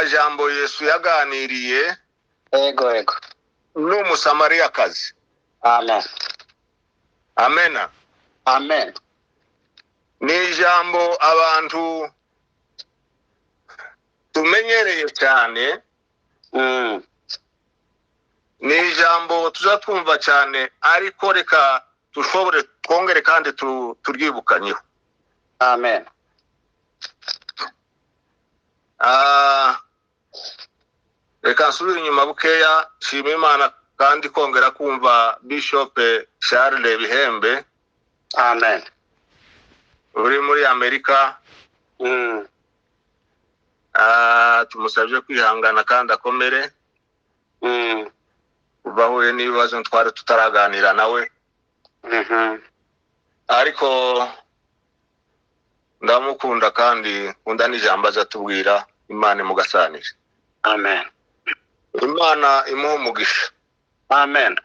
majambo Yesu yaganiriye ego n'umusamariyakazi. amen Amena. amen Ni ijambo abantu tumenyereye cyane. Ni ijambo tuzatwumva cyane, ariko reka dushobore twongere kandi turyibukanyeho. amen Reka nsubire inyuma bukeya. Shima Imana kandi kongera kumva Bishop Charles Bihembe amen uri muri Amerika. Tumusabye kwihangana kandi akomere. Bahuye n'ibibazo twari tutaraganira nawe. Ariko ndamukunda kandi nkunda n'ijambo azatubwira. Imana imugasanire. amen Imana imuha umugisha. amen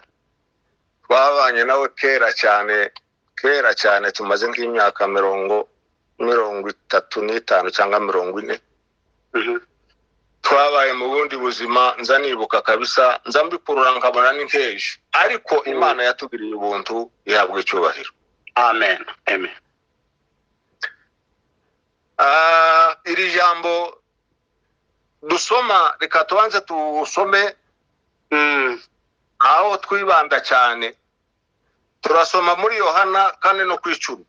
Twabanye nawe kera cyane, tumaze nk'imyaka 35 cyangwa 40. Twabaye mu bundi buzima, nza nibuka kabisa, nza mbikurura nkabona n'inkeje, ariko Imana yatugiriye ubuntu, ihabwe icyubahiro. amen amen Iri jambo dusoma, reka tubanze tusome aho twibanda cyane. Turasoma muri Yohana 4:10.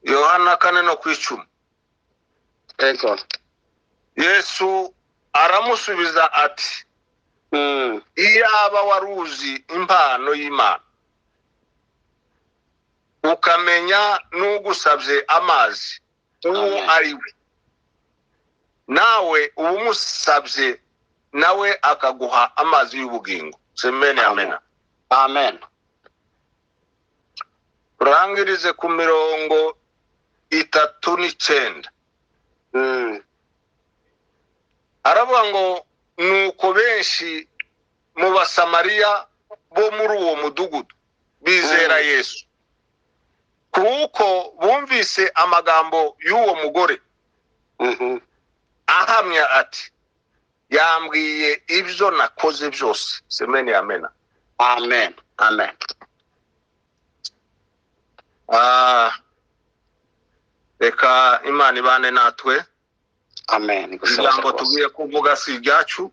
Yohana 4:10. ego Yesu aramusubiza ati, iyaba waruzi impano y'Imana, ukamenya n'ugusabye amazi uwo ari we, nawe umusabye nawe akaguha amazi y'ubugingo. Semene amena. amen Urangirize ku 39. Aravuga ngo nuko benshi mu Basamariya bo muri uwo mudugudu bizera Yesu, kuko bumvise amagambo y'uwo mugore ahamya ati, yambwiye ibyo nakoze byose. Semeni amena. amen amen Reka Imana ibane natwe. amen Ijambo tugiye kuvuga si ryacu,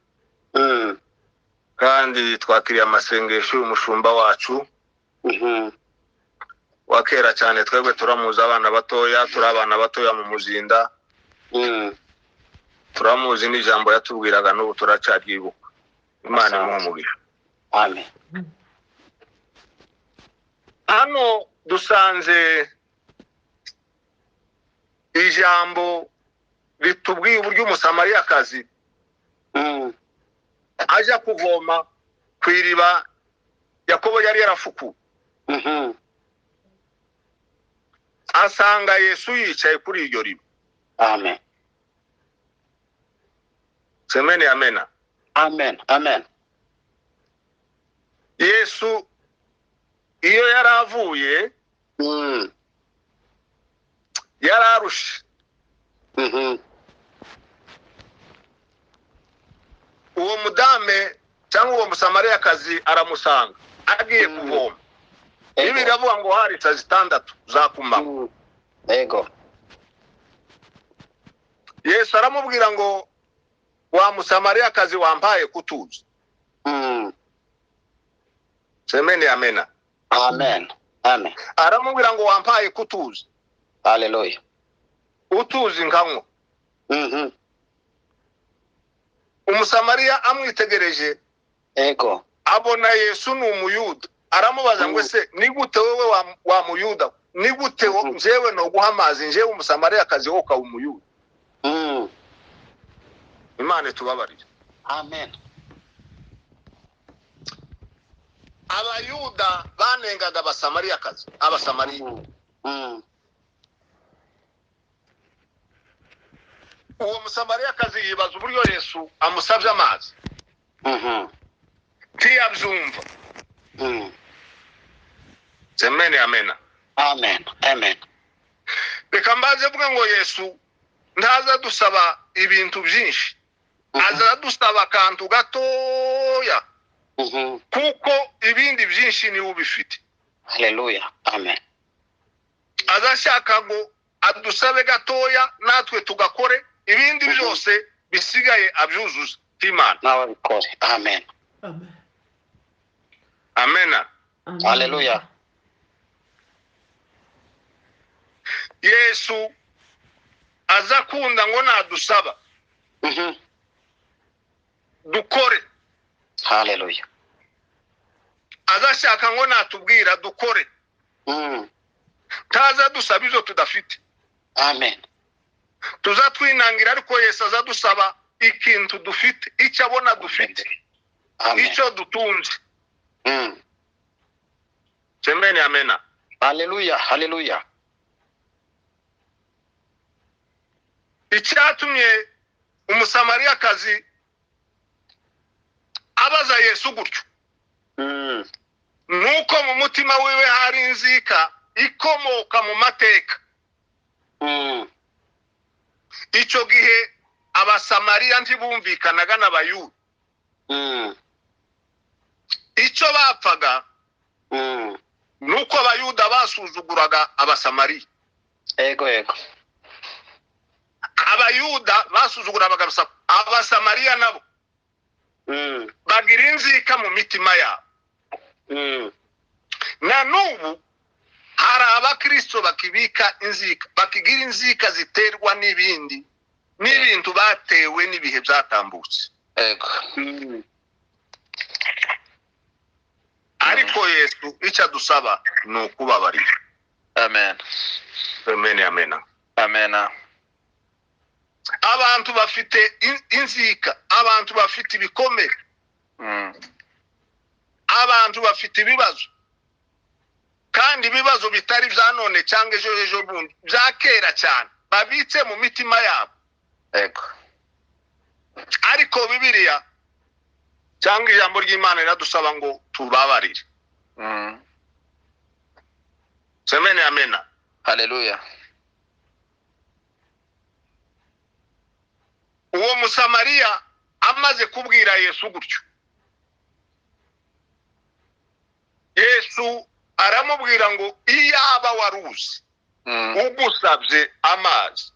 kandi twakiriye amasengesho y'umushumba wacu wa kera cyane. Twebwe turamuzi, abana batoya, turi abana batoya mu muzinda. Turamuzi n'ijambo yatubwiraga, n'ubu turacyagibuka. Imana imuhumugisha. amen Hano dusanze ijambo ritubwiye uburyo umusamariyakazi aja kuvoma ku iriba Yakobo yari yarafukuye. Asanga Yesu yicaye kuri iryo riba. amen Semeni amena. amen amen Yesu iyo yaravuye yararushe. Uwo mudame cyangwa uwo musamariyakazi aramusanga agiye kuvoma. Ibi biravuga ngo hari 6 zakumama. ego Yesu aramubwira ngo, wa musamariyakazi wampaye kutuza. Semeni amena. amen amen Aramubwira ngo wampaye kutuza. hallelujah Utuzi nkamwo. Umusamariya amwitegereje, ego abona Yesu ni Umuyuda. Aramubaza ngo ese ni gute wowe wa Muyuda, ni gute njewe no guha amazi, njewe umusamariyakazi wowe ukaba Umuyuda? Imana tubabarire. amen Abayuda banengaga Abasamariyakazi, Abasamariya. Uwo musamariyakazi yibaza uburyo Yesu amusabye amazi. Tiyabyumva. Semeni amena. amen amen Reka mbaze vuga ngo Yesu ntaza dusaba ibintu byinshi, aza dusaba akantu gatoya kuko ibindi byinshi niwe ubifite. Hallelujah. Amen. Azashaka ngo adusabe gatoya natwe tugakore, ibindi byose bisigaye abyuzuza Imana. Nawe bikore. Amen. Amen. Amena. Hallelujah. Yesu azakunda ngo nadusaba dukore. Hallelujah. Azashaka ngo natubwira dukore. Taza dusaba ibyo tudafite. Amen. Tuzatwinangira ariko Yesu azadusaba ikintu dufite, icyo abona dufite, Amen. icyo dutunze. Semeni amena. Hallelujah. Hallelujah. Icyatumye umusamariyakazi abaza Yesu gutyo nuko mu mutima wiwe hari inzika ikomoka mu mateka. Icyo gihe abasamariya ntibumvikanaga n'abayuda. Icyo bapfaga nuko abayuda basuzuguraga abasamariya. Ego. Abayuda basuzuguraga abasamariya nabo bagira inzika mu mitima yabo. Na n'ubu hari abakristo bakibika inzika, bakigira inzika ziterwa n'ibintu batewe n'ibihe byatambutse. Ego. Ariko Yesu icyo adusaba ni ukubabarira. Amen. Amen. Amen. Amen. Abantu bafite inzika, abantu bafite ibikomere, abantu bafite ibibazo, kandi ibibazo bitari bya none cyangwa ejo bundi, bya kera cyane, babitse mu mitima yabo. Ego. Ariko Bibiliya cyangwa ijambo ry'Imana riradusaba ngo tubabarire. Semeni amena. Hallelujah. Uwo musamariya amaze kubwira Yesu gutyo, Yesu aramubwira ngo iyaba waruzi ugusabye amazi,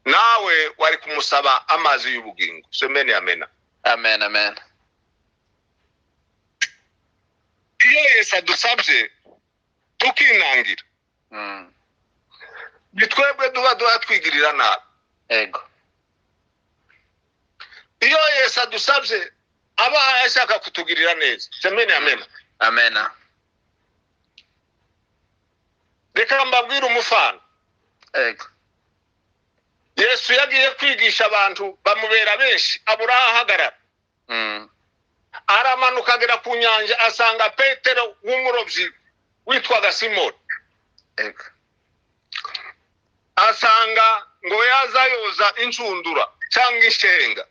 nawe wari kumusaba amazi y'ubugingo. Semeni amena. Amen. Amen. Iyo Yesu adusabye tukinangira, bitwebwe duba twigirira nabi. Ego. Iyo Yesu adusabye aba ashaka kutugirira neza. Semeni amena. Amen. Reka mbabwire umufano. Ego. Yesu yagiye kwigisha abantu bamubera benshi, abura ahagarara. Aramanuka agera ku nyanja asanga Petero w'umurobyi witwaga Simoni. Ego. Asanga ngo yazayoza inshundura cyangwa ishenga.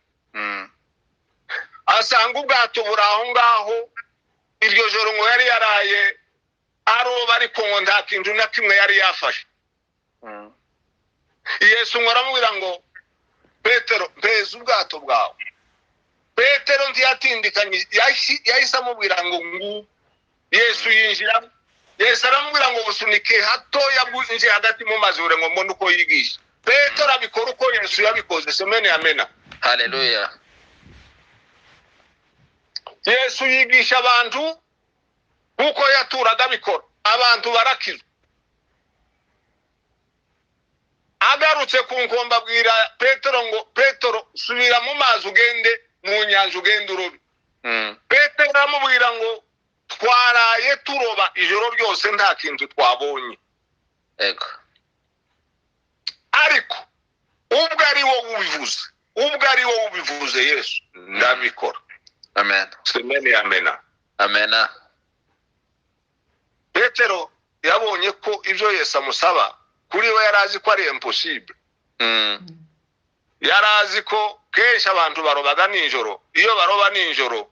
Asanga ubwato buri aho ngaho, iryo joro ngo yari yaraye aroba ariko ngo nta kintu na kimwe yari yafashe. Yesu ngo aramubwira ngo Petero, mpeza ubwato bwawe. Petero ntiyatindikanye, yahise amubwira ngo Yesu yinjira. Yesu aramubwira ngo busunike hatoya bwinje hagati mu mazi ure ngo mbone uko yigisha. Petero abikora uko Yesu yabikoze. Semeni amena. Hallelujah. Yesu yigisha abantu kuko yaturaga bikora, abantu barakizwa. Agarutse ku nkombe abwira Petero ngo Petero subira mu mazi ugende mu nyanja ugende urobe. Petero aramubwira ngo twaraye turoba ijoro ryose nta kintu twabonye. Ego. Ariko ubwo ari wo ubivuze Yesu ndabikora. Amen. Semeni amena. Amen. Petero yabonye ko ibyo Yesu amusaba kuri we yarazi ko ari impossible. Yarazi ko kenshi abantu barobaga nijoro. Iyo baroba nijoro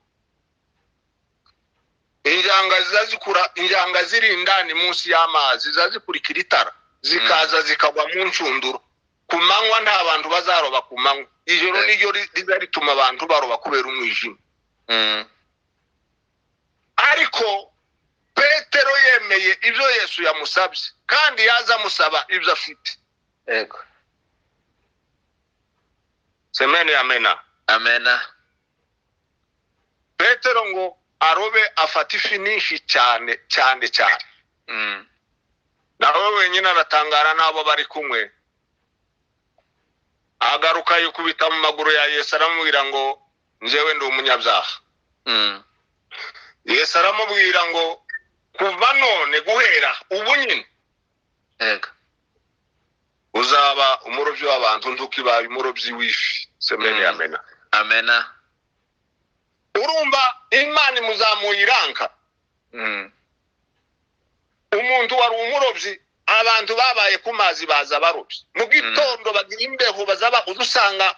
injanga zazikura, injanga ziri indani munsi y'amazi zazikurikira itara. zikaza zikagwa mu ncunduro. Ku manywa nta bantu bazaroba ku manywa. Ijoro niryo rituma abantu baroba kubera umwijima. Ariko Petero yemeye ibyo Yesu yamusabye kandi yaza musaba ibyo afite. Yego. Semene amena. Amena. Petero ngo arobe afata ifi nyinshi cyane. Nawe wenyine aratangara n'abo bari kumwe. Agaruka yikubita mu maguru ya Yesu aramubwira ngo njyewe ndi umunyabyaha. Yesu aramubwira ngo kuva none guhera ubu nyine uzaba umurobyi w'abantu ntukibaye umurobyi w'ifi. Semene amena. Amena. Urumva Imana imuzamuye iranka. Umuntu wari umurobyi, abantu babaye ku mazi baza barobye. Mu gitondo bagira imbeho bazaba udusanga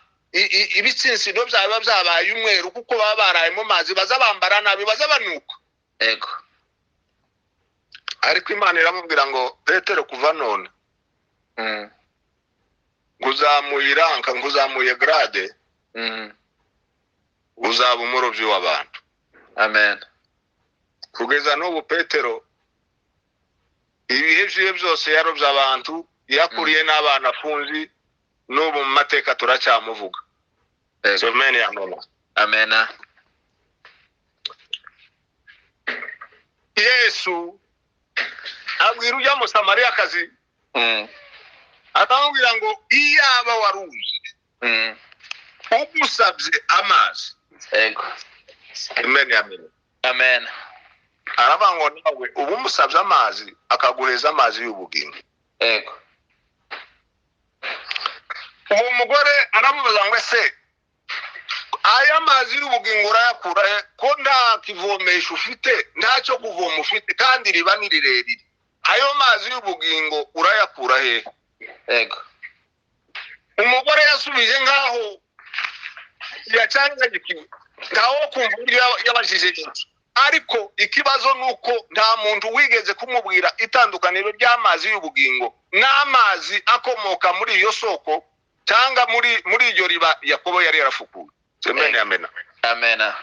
ibitsinsino byaba byabaye umweru kuko baba baraye mu mazi baza bambara nabi baza banuka. Yego. Ariko Imana iramubwira ngo Petero kuva none nguzamuye iranka, nguzamuye grade, uzaba umurobyi w'abantu. Amen. Kugeza n'ubu Petero ibihe byiwe byose yarobye abantu, yakuriye n'abana afunzi, n'ubu mu mateka turacyamuvuga. Semene amena. Amena. Yesu abwira ujya mu Samariyakazi akamubwira ngo iyaba waruzi ugusabye amazi. Yego. Amen. Amen. Amen. Aravuga ngo nawe ubu musabye amazi akaguheza amazi y'ubugingo. Yego. Uwo mugore aramubaza ngo ese aya mazi y'ubugingo urayakura he ko nta kivomesho ufite, ntacyo kuvoma ufite kandi riba ni rirerire? Ayo mazi y'ubugingo urayakura he? Yego. Umugore yasubije ngaho yacangagikiwe ngaho kumva uburyo yabajije Yesu. Ariko ikibazo nuko nta muntu wigeze kumubwira itandukaniro ry'amazi y'ubugingo n'amazi akomoka muri iyo soko cyangwa muri iryo riba Yakobo yari yarafukuye. Semene amena. Amena.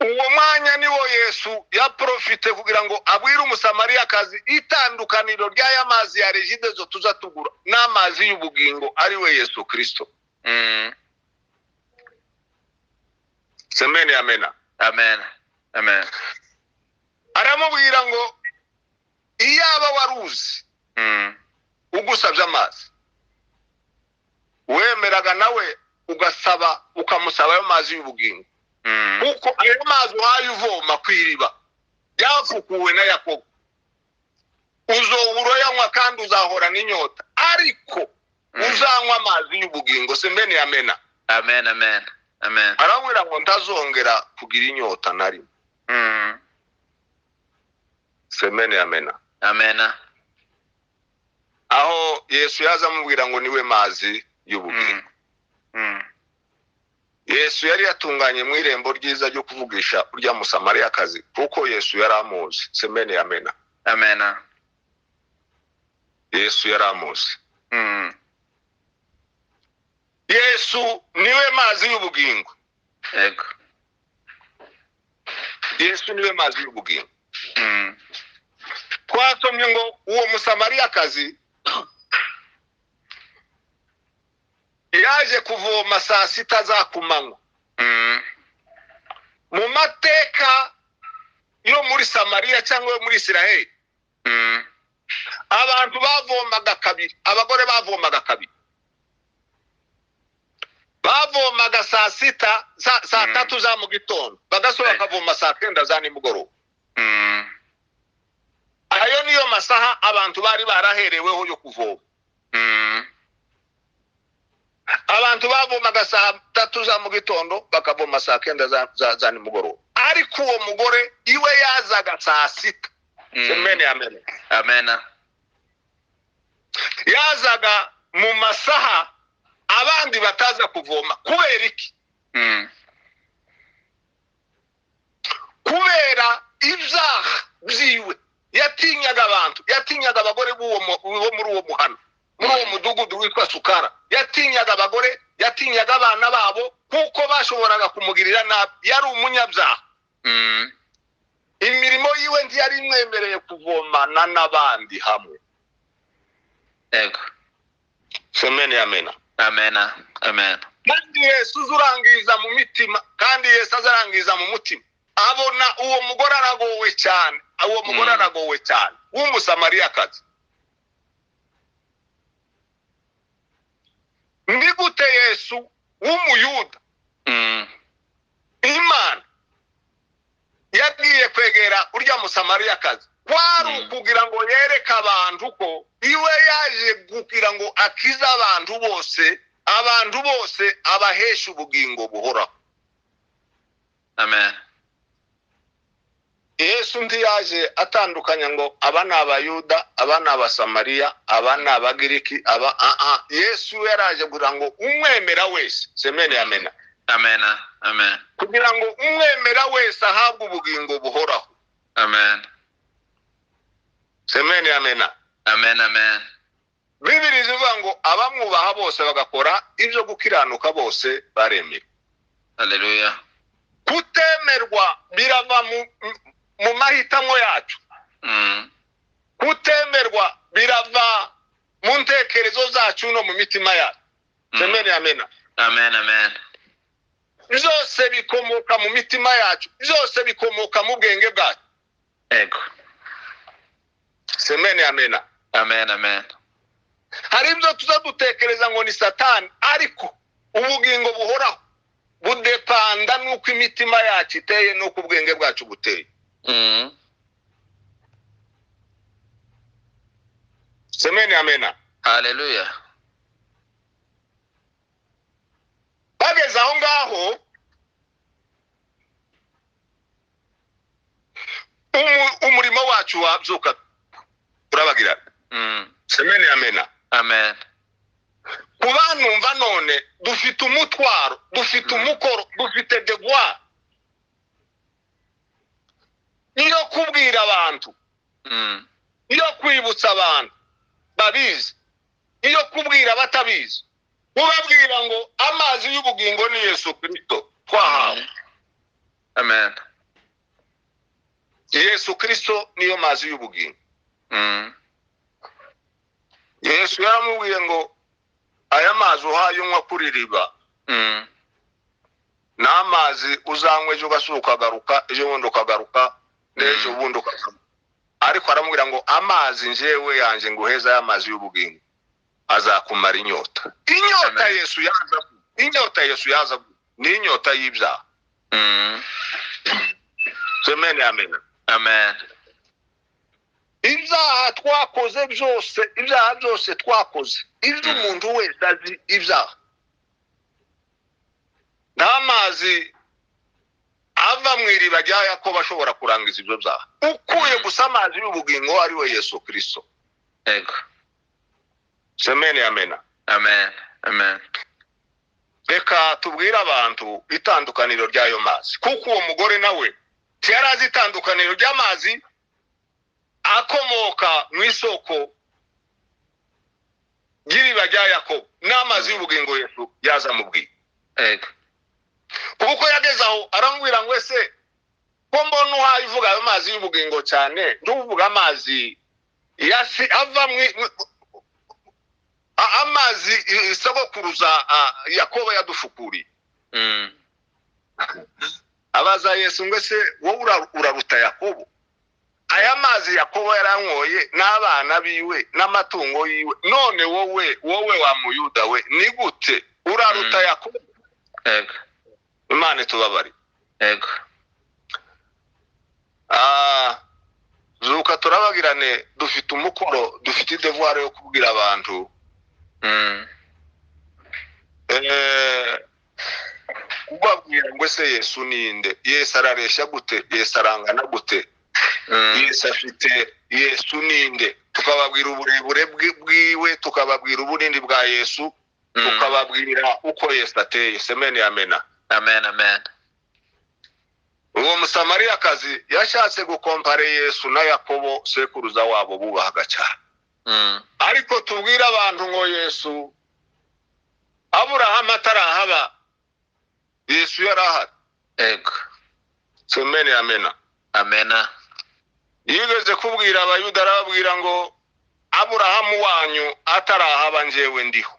Uwo mwanya niwo Yesu yaprofite kugira ngo abwire umusamariyakazi itandukaniro ry'aya mazi ya regidezo tuza tugura n'amazi y'ubugingo ari we Yesu Kristo. Semene amena. Amen. Amen. Aramubwira ngo iyaba waruzi ugusabye amazi wemeraga nawe ugasaba ukamusaba ayo mazi y'ubugingo. Kuko ayo mazi wayuvoma kwiriba yafukuwe na Yakobo, uzobura yanywa kandi uzahora n'inyota, ariko uzanywa amazi y'ubugingo. Semene amena. Amen. Amen. Amen. Aramubwira ngo ntazongera kugira inyota na rimwe. Semene amena. Amena. Aho Yesu yaza amubwira ngo niwe mazi y'ubugingo. Yesu yari yatunganye mu irembo ryiza ryo kuvugisha urya Musamariyakazi kuko Yesu yari amuzi. Semene amena. Amena. Yesu yari amuzi. Yesu niwe mazi y'ubugingo. Yego. Yesu niwe mazi y'ubugingo. Twasomye ngo uwo Musamariyakazi yaje kuvoma saa sita za kumanywa. Mu mateka yo muri Samariya cyangwa muri Isiraheli abantu bavomaga kabiri, abagore bavomaga kabiri. Bavomaga saa sita, saa tatu za mu gitondo, bagasubira bakavoma saa kenda za nimugoroba. Ayo niyo masaha abantu bari barahereweho yo kuvoma. Abantu bavomaga saa tatu za mu gitondo bakavoma saa kenda za nimugoroba. Ariko uwo mugore iwe yazaga saa sita. Semene amena. Amena. Yazaga mu masaha abandi bataza kuvoma. Kubera iki? Kubera ibyaha byiwe yatinyaga abantu, yatinyaga abagore bo muri uwo muhano, muri uwo mudugudu witwa Sukara. Yatinyaga abagore, yatinyaga abana babo kuko bashoboraga kumugirira nabi. Yari umunyabyaha. Imirimo yiwe ntiyari imwemereye kuvomana n'abandi hamwe. Yego. Semeni amena. Amena. Amen. Kandi Yesu uzurangiza mu mitima, kandi Yesu azarangiza mu mutima. Abona uwo mugore aragowe cyane, uwo mugore aragowe cyane, w'umusamariyakazi. Ni gute Yesu w'umuyuda, Imana yagiye kwegera urya musamariyakazi? Kwari ukugira ngo yereke abantu ko iwe yaje kugira ngo akize abantu bose abahesha ubugingo buhoraho. Amen. Yesu ndiyaje atandukanya ngo aba ni abayuda, aba ni abasamariya, aba ni abagiriki, Yesu yaraje kugira ngo umwemera wese, semene amena. Amena. Amen. Kugira ngo umwemera wese ahabwe ubugingo buhoraho. Amen. Semene amena. Amen. Amen. Bibiri zivuga ngo abamwubaha bose bagakora ibyo gukiranuka bose baremera. Hallelujah. Kutemerwa birava mu mahitamo yacu. Kutemerwa birava mu ntekerezo zacu no mu mitima yacu. Semene amena. Amen. Amen. Byose bikomoka mu mitima yacu, byose bikomoka mu bwenge bwacu. Yego. Semene amena. Amen. Amen. Hari ibyo tuzadutekereza ngo ni Satani, ariko ubugingo buhoraho budepanda nuko imitima yacu iteye nuko ubwenge bwacu buteye. Semene amena. Hallelujah. Bageze aho ngaho, umurimo wacu wabyuka turabagirana. Semene amena. Amen. Kubanumva none dufite umutwaro, dufite umukoro, dufite devoir iyo kubwira abantu, iyo kwibutsa abantu babizi, iyo kubwira abatabizi, kubabwira ngo amazi y'ubugingo ni Yesu Kristo twahawe. Amen. Yesu Kristo niyo mazi y'ubugingo. Yesu yaramubwiye ngo aya mazi uhaye unywa kuri riba, n'amazi uzanywe ejo ugasuka agaruka, ejo bundi ukagaruka, n'ejo bundi ukagaruka. Ariko aramubwira ngo amazi njyewe yanje nguheza aya mazi y'ubugingo azakumara inyota. Inyota Yesu yaza, inyota Yesu yaza ni inyota y'ibyaha. Semene amen. Amen. Ibyaha twakoze byose, ibyaha byose twakoze, ibyo umuntu wese azi ibyaha. N'amazi ava mu iriba rya Yakobo ashobora kurangiza ibyo byaha, ukuye gusa amazi y'ubugingo ari we Yesu Kristo. Yego. Semene amena. Amen. Amen. Reka tubwire abantu itandukaniro ry'ayo mazi, kuko uwo mugore nawe yarazi itandukaniro ry'amazi akomoka mu isoko ry'iriba rya Yakobo n'amazi y'ubugingo Yesu yaza mubwiye. Yego. Kuko yageze aho aramubwira ngo ese ko mbona uhaye uvuga ayo mazi y'ubugingo cyane, nduvuga amazi yasi ava amazi isogokuruza Yakobo yadufukuriye. Abaza Yesu ngo ese wowe uraruta Yakobo? Aya mazi Yakobo yaranyoye n'abana biwe n'amatungo yiwe, none wowe wa muyuda we ni gute uraruta Yakobo? Yego. Imana tubabari. Yego. Zuka turabagirane, dufite umukoro, dufite devoir yo kubwira abantu. Kubabwira ngo ese Yesu ninde, Yesu araresha gute, Yesu arangana gute, Yesu afite, Yesu ninde, tukababwira uburebure bwiwe, tukababwira ubunini bwa Yesu, tukababwira uko Yesu ateye. Semene amena. Amen. Amen. uwo musamariyakazi yashatse gukompare Yesu na Yakobo sekuruza wabo bubahaga cyane. Ariko tubwira abantu ngo Yesu Aburahamu atarahaba Yesu yarahari. Ego. Semeni amena. Amena. Yigeze kubwira abayuda arababwira ngo Aburahamu wanyu atarahaba njyewe ndiho.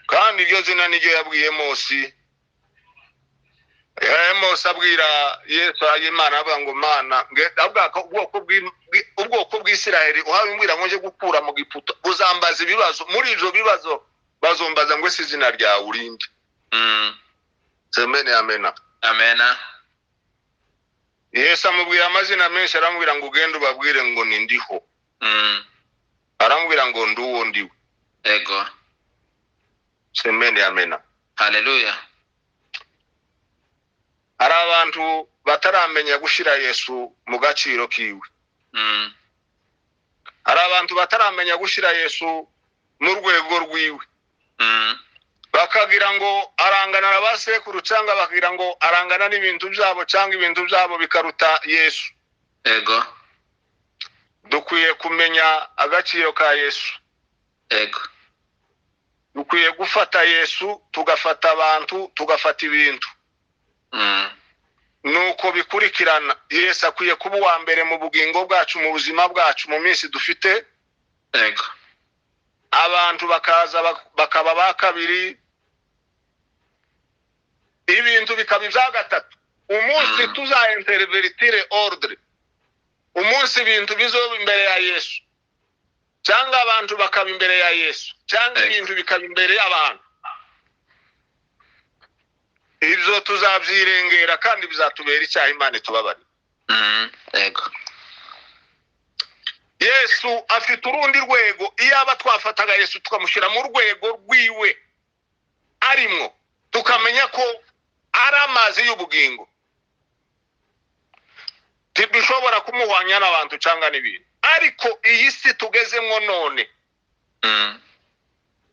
Kandi iryo zina niryo yabwiye Mose. Mose abwira Yesu Imana avuga ngo Mana avuga ko ubwoko bw'Isiraheli uhabimbwira ngo nje gukura mu Giputa uzambaza ibibazo muri ivyo bibazo bazombaza ngo ese izina rya urinde. Semeni amena. Amena. Yesu amubwira amazina menshi aramubwira ngo ugende ubabwire ngo ni ndiho. Aramubwira ngo nduwo ndiwe. Ego. Semeni amena. Hallelujah. Hari abantu bataramenya gushira Yesu mu gaciro kiwe. Hari abantu bataramenya gushira Yesu mu rwego rwiwe. Bakagira ngo arangana n'abasekuru cyangwa bakagira ngo arangana n'ibintu byabo cyangwa ibintu byabo bikaruta Yesu. Ego. Dukwiye kumenya agaciro ka Yesu. Ego. Dukwiye gufata Yesu tugafata abantu tugafata ibintu. Nuko bikurikirana. Yesu akwiye kuba uwa mbere mu bugingo bwacu mu buzima bwacu mu minsi dufite. Ego. Abantu bakaza bakaba bakabiri ibintu bikaba ibya gatatu. Umunsi tuzaintervertire ordre. Umunsi ibintu bizoba imbere ya Yesu cyangwa abantu bakaba imbere ya Yesu cyangwa ibintu bikaba imbere y'abantu. Ibyo tuzabyirengera kandi bizatubera icyaha Imana tubabari. Ego. Yesu afite urundi rwego. Iyaba twafataga Yesu tukamushyira mu rwego rwiwe arimo tukamenya ko ari amazi y'ubugingo, tidushobora kumuhwanya n'abantu cyangwa n'ibintu. Ariko iyi si tugezemo none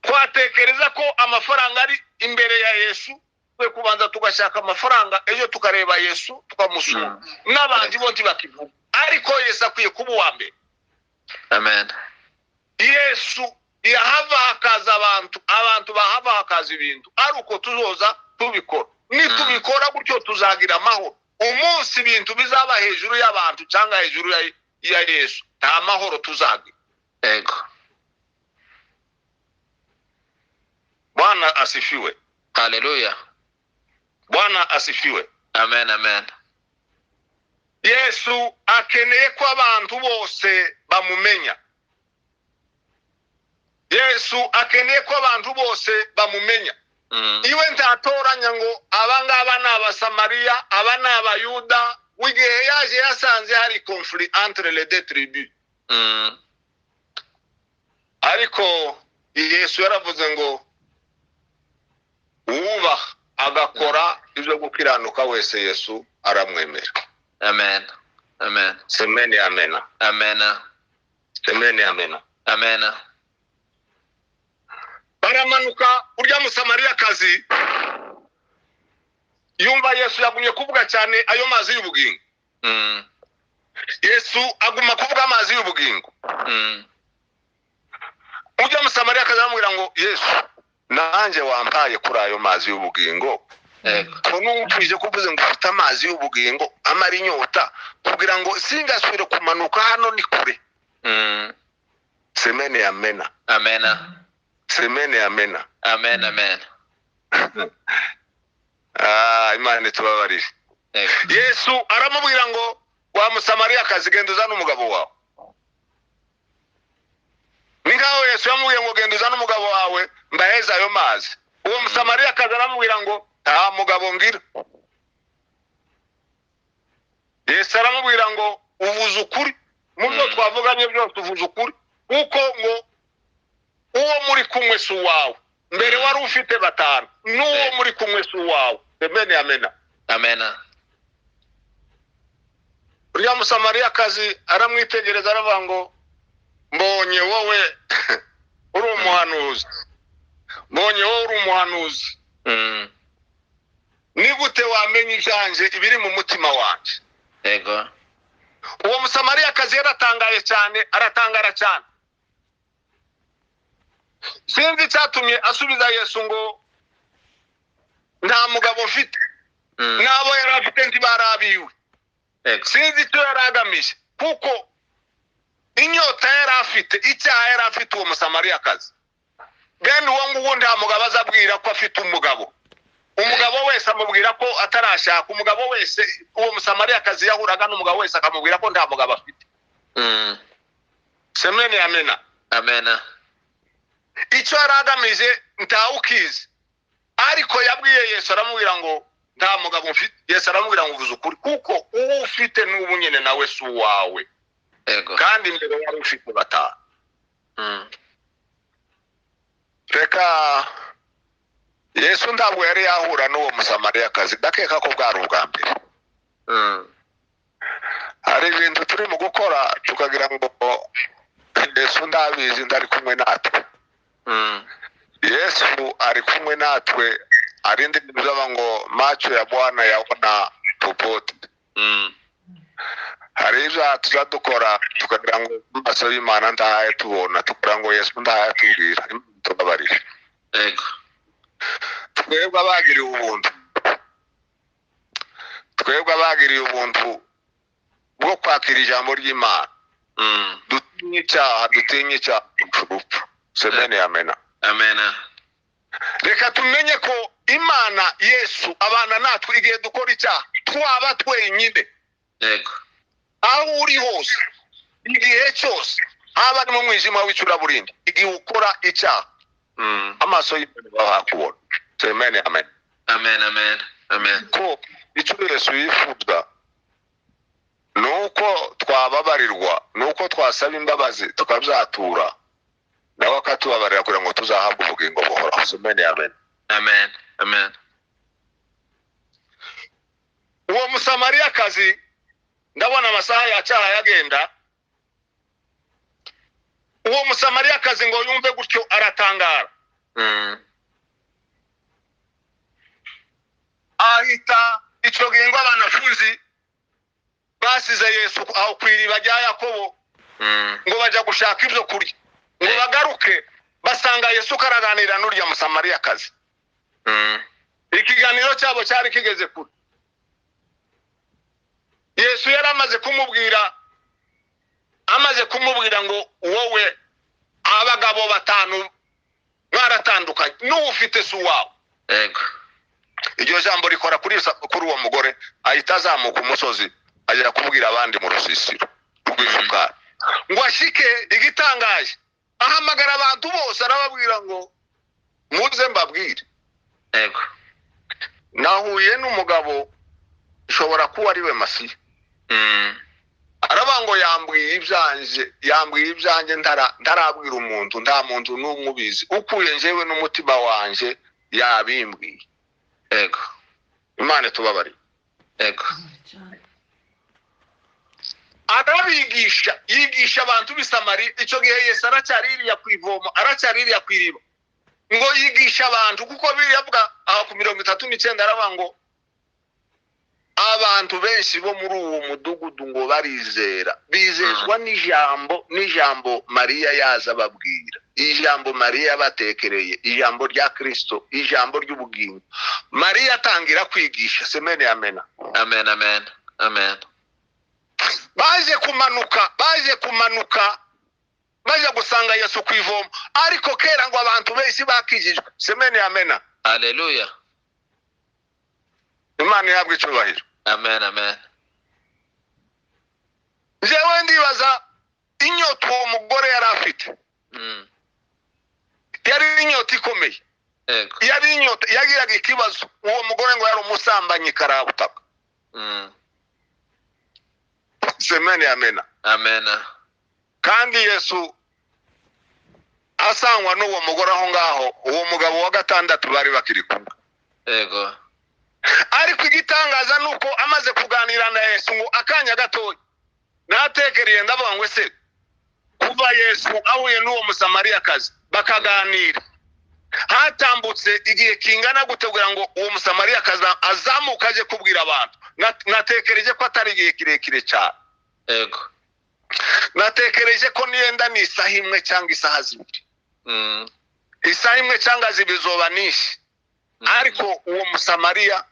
twatekereza ko amafaranga ari imbere ya Yesu, twe kubanza tugashaka amafaranga ejo tukareba Yesu tukamusura n'abandi bonti bakivuga. Ariko Yesu akwiye kuba uwa mbere. Amen. Yesu yahava hakaza abantu bahava hakaza ibintu ari uko tuzoza tubikora. Nitubikora gutyo tuzagira amahoro. Umunsi ibintu bizaba hejuru y'abantu cyangwa hejuru ya Yesu nta mahoro tuzagira. Ego. Bwana asifiwe. Hallelujah. Bwana asifiwe. Amen. Amen. Yesu akeneye ko abantu bose bamumenya. Yesu akeneye ko abantu bose bamumenya. Iwe ntatoranya ngo abangaba n'Abasamariya aba n'Abayuda. Wigihe yaje yasanze hari conflit entre les deux tribus. Ariko Yesu yaravuze ngo uba agakora ibyo gukiranuka wese Yesu aramwemera. Amen. Amen. Semeni amena. Amena. Semeni amena. Amena. Baramanuka urya Musamariyakazi yumva Yesu yagumye kuvuga cyane ayo mazi y'ubugingo. Yesu aguma kuvuga amazi y'ubugingo. Urya Musamariyakazi aramubwira ngo Yesu nanjye wampaye kuri ayo mazi y'ubugingo. Ko numvise kuvuze ngo ufite amazi y'ubugingo amara inyota kugira ngo singasubire kumanuka hano ni kure. Semeni amena. Amena. Semeni amena. Amen. Amen. Imana tubabarire. Yesu aramubwira ngo wa Musamariyakazi genda uzana umugabo wawe. Ningaho Yesu yamubwiye ngo genda uzana umugabo wawe mbaheza ayo mazi. Uwo Musamariyakazi aramubwira ngo nta mugabo ngira. Yesu aramubwira ngo uvuze ukuri mu byo twavuganye byose uvuze ukuri kuko ngo uwo muri kumwe si uwawe. Mbere wari ufite batanu n'uwo muri kumwe si uwawe. Amen. Amena. Amena. Uriya Musamariyakazi aramwitegereza aravuga ngo mbonye wowe uri umuhanuzi. Mbonye wowe uri umuhanuzi. ni gute wamenya ibyanje ibiri mu mutima wanje? Yego. Uwo musamariyakazi yaratangaye cyane, aratangara cyane. Sinzi cyatumye asubiza Yesu ngo nta mugabo mfite. Nabo yari afite ntibarabiwe. Sinzi icyo yari agamije, kuko inyota yari afite, icyaha yari afite uwo musamariyakazi. Bene uwo nguwo nta mugabo azabwira ko afite umugabo. Umugabo wese amubwira ko atarashaka. Umugabo wese, uwo musamariyakazi yahuraga n'umugabo wese akamubwira ko nta mugabo afite. Semene amena. Amena. Icyo yari agamije ntawukizi. Ariko yabwiye Yesu aramubwira ngo nta mugabo mfite. Yesu aramubwira ngo uvuze ukuri, kuko uwo ufite n'ubu nyine nawe si uwawe. Yego. Kandi mbere wari ufite batanu. Reka Yesu ntabwo yari yahura n'uwo musamariyakazi, ndakeka ko bwari ubwa mbere. Hari ibintu turi mu gukora tukagira ngo Yesu ndabizi ndari kumwe natwe. Yesu ari kumwe natwe, arindi bizaba ngo macho ya Bwana yaona popote. Hari ibyo tuzadukora tukagira ngo amaso y'Imana ndahaye tubona, tukagira ngo Yesu ndahaye tubwira, tubabarire. Yego. Twebwe abagiriye ubuntu, twebwe abagiriye ubuntu bwo kwakira ijambo ry'Imana, dutinye icyaha urupfu. Semene amena. Amena. Reka tumenye ko Imana Yesu abana natwe igihe dukora icyaha, twaba twenyine. Yego. Aho uri hose, igihe cyose, haba ari mu mwijima w'icuraburindi, igihe ukora icyaha, amaso y'Imana bakubona. Semene amen. Amen, amen, amen. Ko icyo Yesu yifuza nuko twababarirwa, nuko twasaba imbabazi tukabyatura, nawe akatubabarira kugira ngo tuzahabwe ubugingo buhoraho. Semene amen. Amen, amen. Uwo musamariyakazi ndabona amasaha yacyaha yagenda. Uwo musamariyakazi ngo yumve gutyo aratangara. Ahita icyo gihe ngo abanafunzi basize Yesu aho kwiriba rya Yakobo, ngo bajya gushaka ibyo kurya, ngo bagaruke basanga Yesu karaganira n'urya musamariyakazi. Ikiganiro cyabo cyari kigeze kure. Yesu yari amaze kumubwira ngo wowe abagabo batanu mwaratandukanye, n'ufite su wawe. Yego. Iryo jambo rikora kuri uwo mugore, ahita azamuka umusozi ajya kubwira abandi mu rusisiro rw'isukari ngo ashike. Igitangaje, ahamagara abantu bose arababwira ngo muze mbabwire. Yego. Nahuye n'umugabo ushobora kuba ari we Masiya. Aravuga ngo yambwiye ibyanjye ntarabwira umuntu, nta muntu n'umwe ubizi, ukuye njyewe n'umutima wanje yabimbwiye. Yego. Imana tubabarire. Yego. yigisha abantu b'i Samariya. Icyo gihe Yesu aracyaririya ku ivomo, aracyaririya ku iriba, ngo yigisha abantu, kuko biravuga aho ku 39 aravuga ngo abantu benshi bo muri uwo mudugudu ngo barizera, bizezwa n'ijambo Mariya yaza babwira, ijambo Mariya batekereye, ijambo rya Kristo, ijambo ry'ubugingo. Mariya atangira kwigisha. Semene amena. Amen, amen, amen. Baje kumanuka baje gusanga Yesu ku ivomo, ariko kera ngo abantu benshi bakijijwe. Semene amena. Hallelujah. Imana ihabwe icyubahiro. Amen, amen. Jewe ndibaza inyota uwo mugore yari afite. Yari inyota ikomeye. Yego. Yari inyota, yagiraga ikibazo. Uwo mugore ngo yari umusambanyi karabutaka. Semene amena. Amen. Kandi Yesu asangwa n'uwo mugore aho ngaho, uwo mugabo wa gatandatu bari bakiri kumwe. Yego. Ariko igitangaza nuko amaze kuganira na Yesu ngo akanya gatoya, natekereye ndavuga ngo ese kuva Yesu ahuye n'uwo musamariyakazi bakaganira, hatambutse igihe kingana gutegura ngo uwo musamariya azamuka aje kubwira abantu. Natekereje ko atari igihe kirekire cyane. Yego. Natekereje ko niyenda ni isaha imwe cyangwa isaha zibiri. Isaha imwe cyangwa zibiri zoba nishi. Ariko uwo musamariya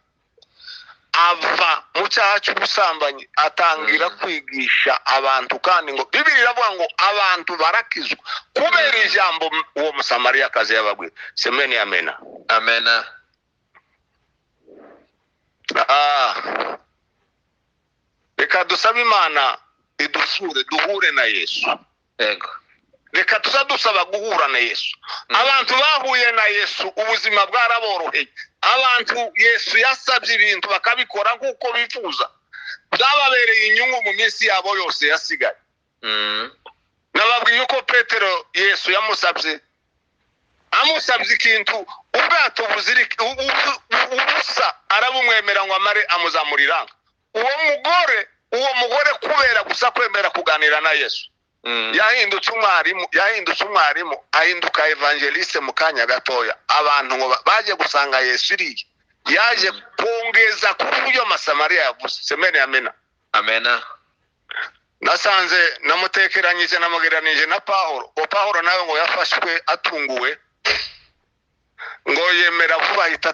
ava mu cyaha cy'ubusambanyi atangira kwigisha abantu, kandi ngo Bibiliya iravuga ngo abantu barakizwa kubera ijambo uwo musamariya kazi yababwiye. Semeni amena. Amena. Reka dusabe Imana idusure duhure na Yesu. Yego. Reka tuzadusaba guhura na Yesu. Abantu bahuye na Yesu ubuzima bwaraboroheye. Abantu Yesu yasabye ibintu bakabikora nkuko bifuza. Byababereye inyungu mu minsi yabo yose yasigaye. Nababwiye uko Petero Yesu yamusabye ikintu ubwato ubusa arabumwemera ngo amare amuzamuriranga. Uwo mugore kubera gusa kwemera kuganira na Yesu yahindutse umwarimu ahinduka evangeliste mu kanya gatoya. Abantu ngo baje gusanga Yesu iriye yaje kongeza kuri uyo Masamariya yavuze. Semeni amena. Amena. Nasanze namutekeranyije namugeranije na Pawulo nawe ngo yafashwe atunguwe ngo yemera vuba ahita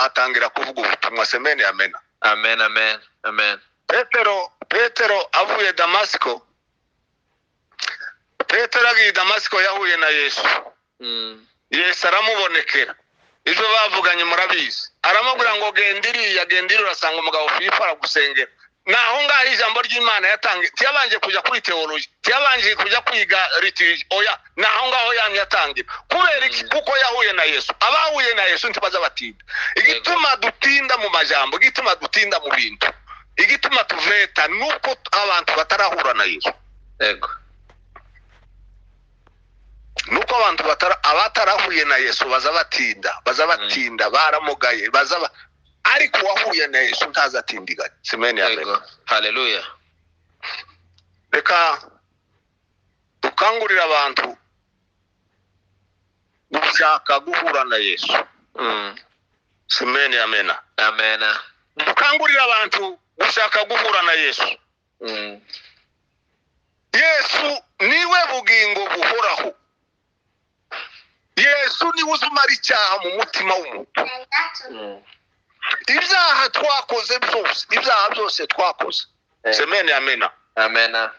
atangira kuvuga ubutumwa. Semeni amena. Amen. Amen. Amen. Petero avuye Damasiko. Petero agiye Damasiko yahuye na Yesu. Yesu aramubonekera. Ibyo bavuganye murabizi. Aramubwira ngo gendiri urasanga umugabo Filipo aragusengera. Naho ngaho ijambo ry'Imana yatangiye. Tiyabanje kujya kuri teology, tiyabanje kujya kwiga liturgy. Oya, naho ngaho yatangira. Kubera iki? Kuko yahuye na Yesu. Abahuye na Yesu ntibaza batinda. Igituma dutinda mu majambo, igituma dutinda mu bintu, igituma tuveta nuko abantu batarahura na Yesu. Yego. Nuko abantu abatarahuye na Yesu baza batinda baramugaye ariko wahuye na Yesu ntazatindiganya. Semeni amen. Yego. Hallelujah. Reka dukangurira abantu gushaka guhura na Yesu. Semeni amen. Amen. Dukangurira abantu gushaka guhura na Yesu. Yesu niwe bugingo buhoraho. Yesu niwe uzumara icyaha mu mutima w'umuntu. Ibyaha byose twakoze. Semeni amena. Amena.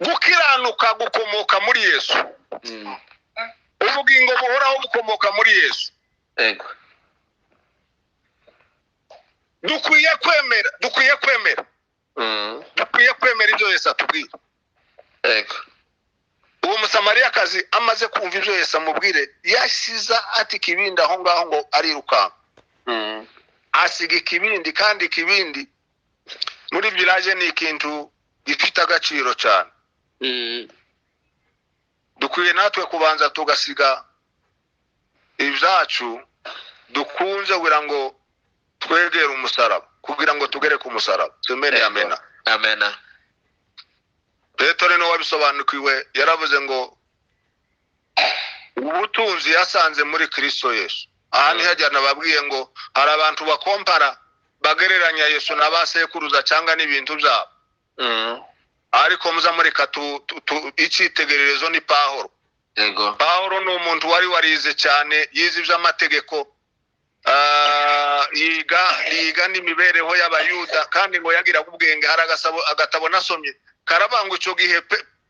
Gukiranuka gukomoka muri Yesu. Ubugingo buhoraho bukomoka muri Yesu. Yego. Dukwiye kwemera ibyo Yesu atubwira. Yego. Uwo Musamariyakazi amaze kumva ibyo Yesu amubwire yashiza ati kibindi aho ngaho ngo ariruka. Asiga ikibindi, kandi ikibindi muri village ni ikintu gifite agaciro cyane. Dukwiye natwe kubanza tugasiga ibyacu dukunze kugira ngo twegere umusaraba, kugira ngo tugere ku musaraba. Semeni amena. Amena. Petero no wabisobanukiwe yaravuze ngo ubutunzi yasanze muri Kristo Yesu. Aha ni hajyana babwiye ngo hari abantu bakompara bagereranya Yesu n'abasekuruza cyangwa n'ibintu byabo. Ariko muza muri icyitegererezo ni Pawulo. Yego. Pawulo ni umuntu wari warize cyane, yize iby'amategeko, yiga n'imibereho y'Abayuda, kandi ngo yagira ubwenge. Hari agatabo nasomye karabanga icyo gihe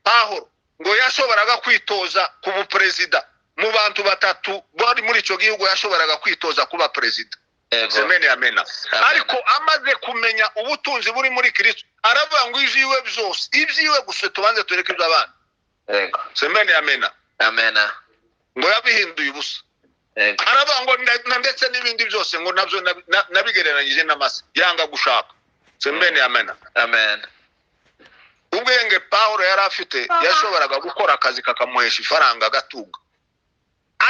Pawulo ngo yashoboraga kwitoza kuba perezida mu bantu batatu bari muri icyo gihugu, yashoboraga kwitoza kuba perezida. Semeni amena. Ariko amaze kumenya ubutunzi buri muri Kristo aravuga ngo ibyiwe gusa tubanze tureke iby'abandi. Yego. Semeni amena. Amena. Ngo yabihinduye ubusa. Yego. Aravuga ngo ndetse n'ibindi byose ngo nabyo nabigereranyije n'amase yanga gushaka. Semeni amena. Amen. Ubwenge Pawulo yari afite yashoboraga gukora akazi kakamuhesha ifaranga agatunga.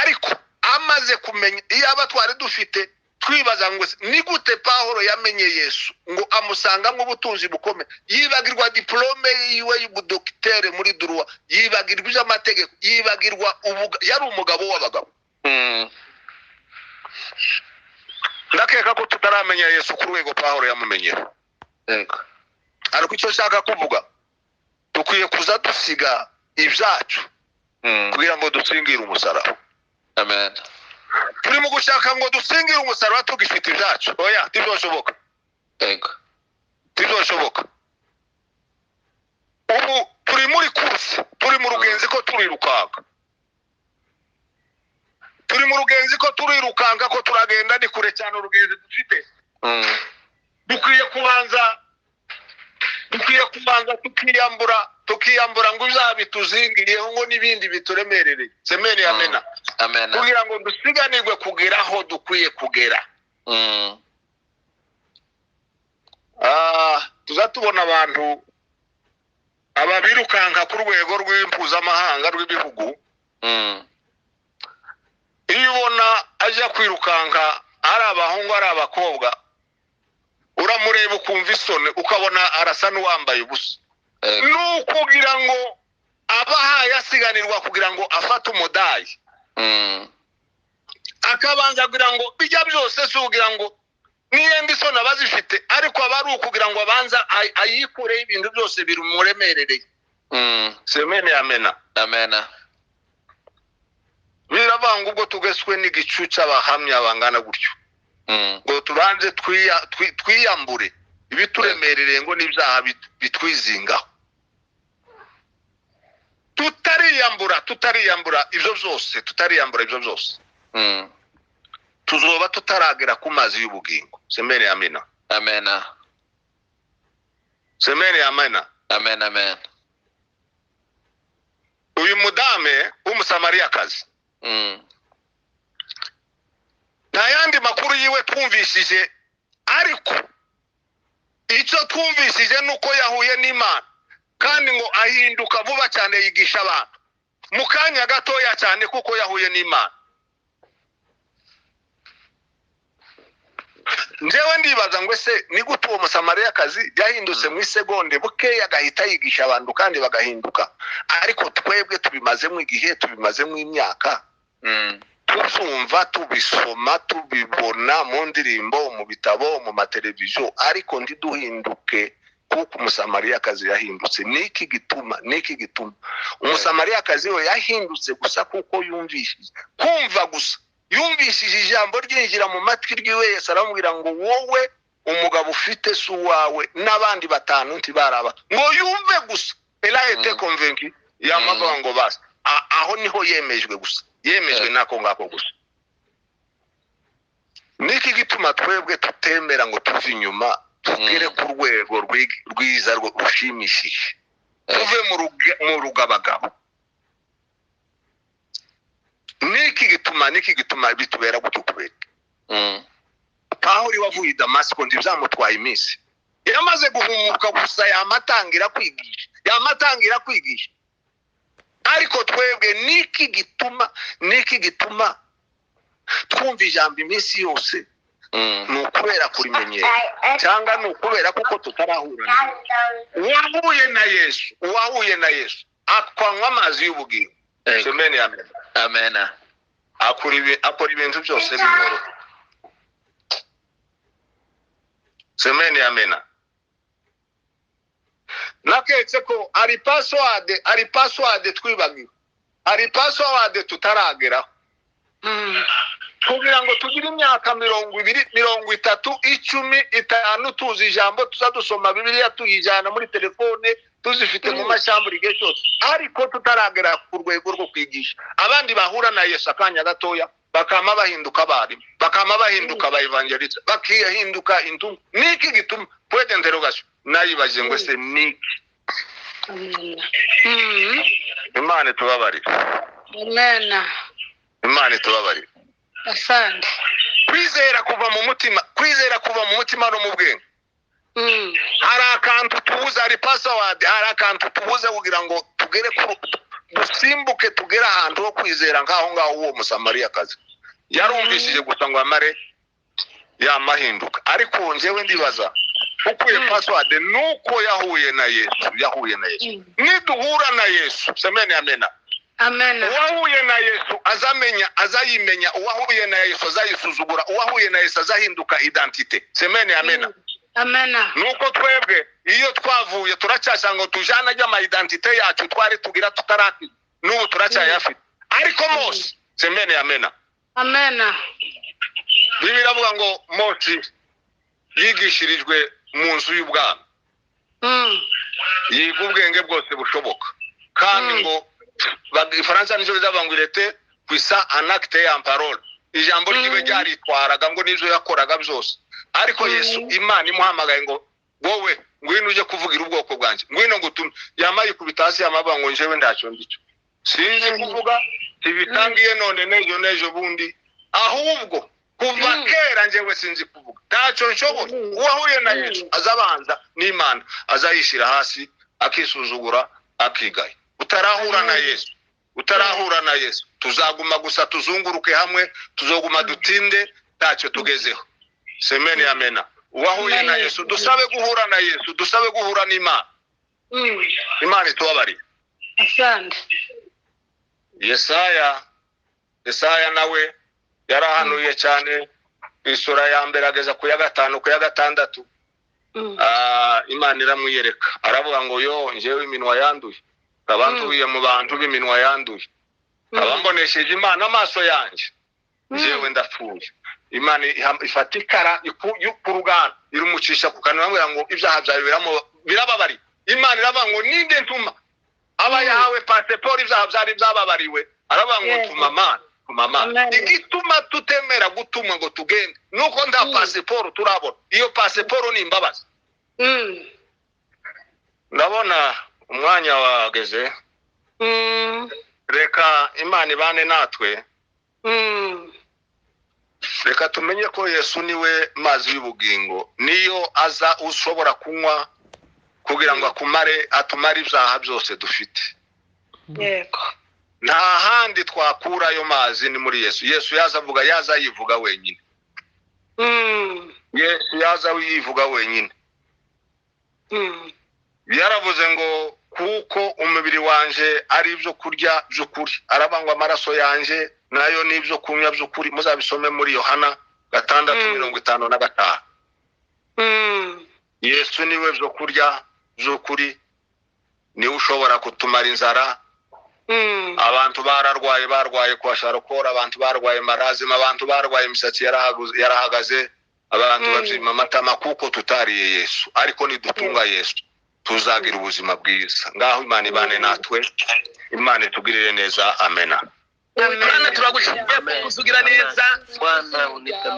Ariko amaze kumenya iyaba twari dufite twibaza ngo ni gute Pawulo yamenye Yesu ngo amusangamo ubutunzi bukomeye, yibagirwa diplome yiwe y'ubudokitere muri Droit, yibagirwa iby'amategeko, yibagirwa yari umugabo w'abagabo. ndakeka ko tutaramenya Yesu ku rwego Pawulo yamumenyeho. Yego. Ariko icyo nshaka kuvuga dukwiye kuza dusiga ibyacu kugira ngo dusingire umusaraba. Amen. Turi mu gushaka ngo dusingire umusaraba tugifite ibyacu. Oya, ntibizoshoboka. Yego. Ntibizoshoboka. Ubu turi muri kursi, turi mu rugenzi ko turirukanga. Turi mu rugenzi ko turirukanga ko turagenda ni kure cyane urugenzi dufite. Dukwiye kubanza tukiyambura ngo uzabituzingiriyeho ngo n'ibindi bituremerere. Semeni amena. Amen. Kugira ngo dusiganirwe kugeraho dukwiye kugera. Tuzatubona abantu ababirukanka ku rwego rw'impuzamahanga rw'ibihugu. Iyo ubona aje kwirukanka ari abahungu ari abakobwa uramureba ukumva isoni ukabona arasa n'uwambaye ubusa. Nukugira ngo abahaye asiganirwa kugira ngo afate umudayi. Akabanza kugira ngo bijya byose sugira ngo niyenda isoni abazifite ariko abari ukugira ngo abanza ayikure ibintu byose birumuremerereye. Semene amena. Amena. Biravanga ubwo tugeswe n'igicu cy'abahamya bangana gutyo. Ngo tubanze twiyambure ibituremerereye ngo n'ibyaha bitwizingaho. Tutariyambura ibyo byose. Tuzoba tutaragera ku mazi y'ubugingo. Semene amena. Amena. Semene amena. Amen. Amen. Uyu mudame w'umusamariyakazi nta yandi makuru yiwe twumvishije, ariko icyo twumvishije nuko yahuye n'Imana kandi ngo ahinduka vuba cyane yigisha abantu mu kanya gatoya cyane kuko yahuye n'Imana. Njewe ndibaza ngo ese ni gute uwo musamariyakazi yahindutse mu isegonde bukeya agahita yigisha abantu kandi bagahinduka, ariko twebwe tubimazemo igihe, tubimazemo imyaka, tuzumva tubisoma tubibona mu ndirimbo, mu bitabo, mu mateleviziyo, ariko ndiduhinduke kuko umusamariyakazi yahindutse. Niki gituma umusamariyakazi we yahindutse gusa kuko yumvishije, kumva gusa yumvishije ijambo ryinjira mu matwi ryiwe. Yesu aramubwira ngo wowe umugabo ufite su wawe n'abandi batanu ntibaraba, ngo yumve gusa. Elaete convaincu yamavuga ngo basi aho niho yemejwe gusa, yemejwe nako ngako gusa. Niki gituma twebwe tutemera ngo tuve inyuma tugere ku rwego rwiza rushimishije, tuve mu rugabagabo. Niki gituma bitubera gutyo kubera Pawulo wavuye i Damasiko ntibyamutwaye iminsi, yamaze guhumuka gusa yamatangira kwigisha. Ariko twebwe niki gituma twumva ijambo iminsi yose? Ni ukubera kurimenyera cyangwa ni ukubera kuko tutarahura uwahuye na Yesu akwanywa amazi y'ubugingo. Semeni amen. Amen. Akora ibintu byose bimworohera. Semeni amen. Naketse ko ari password twibagiwe, ari password tutarageraho. Kugira ngo tugire imyaka 20, 30, 10, 5 tuzi ijambo, tuzadusoma Bibiliya tuyijana muri telefone, tuzifite mu mashyamburi igihe cyose, ariko tutaragera ku rwego rwo kwigisha. Abandi bahura na Yesu akanya gatoya bakama bahinduka abarimu, bakama bahinduka abaevangeliste, bakihinduka intumwa. Niki gituma? Point d'interrogation. Nayibaje ngo se niki? Imana tubabarire. Amen. Imana tubabarire. Asante. Kwizera kuva mu mutima no mu bwenge. Hari akantu tubuze, ari password, hari akantu tubuze kugira ngo tugere dusimbuke tugera ahantu ho kwizera ngaho uwo musamariyakazi yarumvishije gusa ngo amare yamahinduka. Ariko njewe ndibaza ukuye password nuko yahuye na Yesu. Niduhura na Yesu, semeni amena, Amen. uwahuye na Yesu azayimenya, uwahuye na Yesu azayisuzugura, uwahuye na Yesu azahinduka identite. Semene amena. Amen. Nuko twebwe iyo twavuye turacyasanga tujana y'ama identite yacu twari tugira tutaraki n'ubu turacyayafite. Ariko Mose, semene amena. Amen. Bibiliya iravuga ngo Mose yigishirijwe mu nzu y'ubwami. Yiga ubwenge bwose bushoboka. Kandi ngo Ifaransa nizo bizabangwirete kwisa anacte ya parole. Ijambo ryiwe ryaritwaraga ngo nizo yakoraga byose. Ariko Yesu Imana imuhamagaye ngo wowe ngwino uje kuvugira ubwoko bwanjye. Ngwino ngutume yamaye kubitasi yamaba ngo njewe ndacyo ndico. Sinzi kuvuga tibitangiye none nejo bundi. Ahubwo kuva kera njewe sinzi kuvuga. Ntacyo nshoboye. Uwahuye na Yesu azabanza n'Imana azayishira hasi akisuzugura akigaye. Utarahura na Yesu tuzaguma gusa tuzunguruke hamwe, tuzoguma dutinde ntacyo tugezeho. Semene amena. Uwahuye na Yesu dusabe guhura na Yesu, dusabe guhura n'Imana. Imana itubabari. Asante. Yesaya nawe yarahanuye cyane isura ya mbere ageza ku ya 5 ku ya 6. Imana iramwiyereka aravuga ngo yo njewe iminwa yanduye, abantu biye mu bantu b'iminwa yanduye, abambonesheje Imana amaso yanjye njewe ndapfuye. Imana ifata ikara y'uruganda irumucisha ku kanwa amubwira ngo ibyaha byawe birababari. Imana iravuga ngo ninde ntuma aba yahawe passport ibyaha byari byababariwe, aravuga ngo tuma Mana. Igituma tutemera gutumwa ngo tugende nuko nda passport turabona. Iyo passport ni imbabazi. Ndabona umwanya wageze. Reka Imana ibane natwe. Reka tumenye ko Yesu niwe mazi y'ubugingo, niyo aza ushobora kunywa kugira ngo atumare ibyaha byose dufite. Yego. Nta handi twakura ayo mazi ni muri Yesu. Yesu yaza yivuga wenyine. Yesu yaza yivuga wenyine. Yaravuze ngo kuko umubiri wanje ari ibyo kurya by'ukuri, arabangwa amaraso yanje nayo ni ibyo kunywa by'ukuri. Muzabisome muri Yohana 6:55. Yesu niwe byo kurya by'ukuri, niwe ushobora kutumara inzara. Abantu barwaye kwa sharokora, abantu barwaye marazima, abantu barwaye imisatsi yarahagaze, abantu babyima amatama kuko tutariye Yesu. Ariko nidutunga Yesu tuzagira ubuzima bwiza. Ngaho Imana ibane natwe, Imana itugirire neza. Amena. Amen. Turagushimira kuzugira neza. Bwana unipe